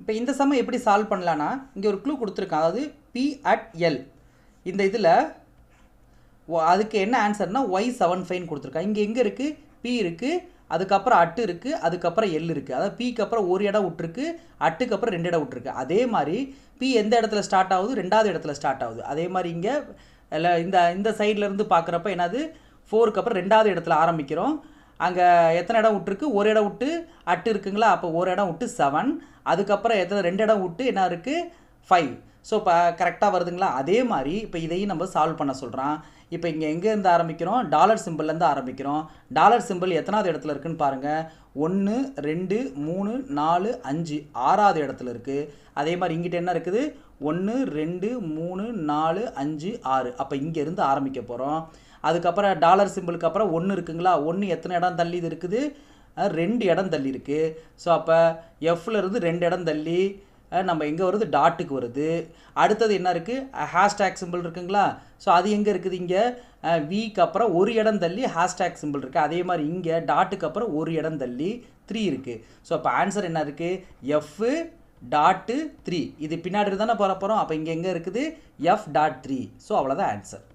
இப்போ இந்த சம்மை எப்படி சால்வ் பண்ணலான்னா இங்கே ஒரு க்ளூ கொடுத்துருக்கான். அதாவது P at L இந்த இதில் அதுக்கு என்ன ஆன்சர்னா Y75 கொடுத்துருக்கான். இங்கே எங்கே இருக்குது? P இருக்குது, அதுக்கப்புறம் அட்டு இருக்குது, அதுக்கப்புறம் எல் இருக்குது. அதாவது பிக்கு அப்புறம் ஒரு இடம் விட்டுருக்கு, அட்டுக்கு அப்புறம் 2 இடம் விட்டுருக்கு. அதே மாதிரி பி எந்த இடத்துல ஸ்டார்ட் ஆகுது? 2வது இடத்துல ஸ்டார்ட் ஆகுது. அதே மாதிரி இங்கே இந்த சைட்லேருந்து பார்க்குறப்ப என்னது 4க்கு அப்புறம் 2வது இடத்துல ஆரம்பிக்கிறோம். அங்கே எத்தனை இடம் விட்டுருக்கு? ஒரு இடம் விட்டு அட்டு இருக்குங்களா? அப்போ ஒரு இடம் விட்டு 7, அதுக்கப்புறம் எத்தனை 2 இடம் விட்டு என்ன இருக்குது? 5. ஸோ இப்போ கரெக்டாக வருதுங்களா? அதே மாதிரி இப்போ இதையும் நம்ம சால்வ் பண்ண சொல்கிறான். இப்போ இங்கே எங்கேருந்து ஆரம்பிக்கிறோம்? டாலர் சிம்பிள்லேருந்து ஆரம்பிக்கிறோம். டாலர் சிம்பிள் எத்தனாவது இடத்துல இருக்குதுன்னு பாருங்கள். 1 2 3 4 5 6வது இடத்துல இருக்குது. அதே மாதிரி இங்கிட்ட என்ன இருக்குது? 1 2 3 4 5 6. அப்போ இங்கேருந்து ஆரம்பிக்க போகிறோம். அதுக்கப்புறம் டாலர் சிம்பிளுக்கு அப்புறம் 1 இருக்குங்களா? 1 எத்தனை இடம் தள்ளி இது இருக்குது? 2 இடம் தள்ளி இருக்குது. ஸோ அப்போ எஃப்லேருந்து 2 இடம் தள்ளி நம்ம எங்கே வருது? டாட்டுக்கு வருது. அடுத்தது என்ன இருக்குது? ஹேஷ்டேக் சிம்பிள் இருக்குங்களா? ஸோ அது எங்கே இருக்குது? இங்கே விக்கு அப்புறம் ஒரு இடம் தள்ளி ஹேஷ்டேக் சிம்பிள் இருக்குது. அதே மாதிரி இங்கே டாட்டுக்கு அப்புறம் ஒரு இடம் தள்ளி 3 இருக்குது. ஸோ அப்போ ஆன்சர் என்ன இருக்குது? F dot 3. இது பின்னாடி தானே போகிற போகிறோம். அப்போ இங்கே எங்கே இருக்குது? F dot 3. ஸோ அவ்வளோதான் ஆன்சர்.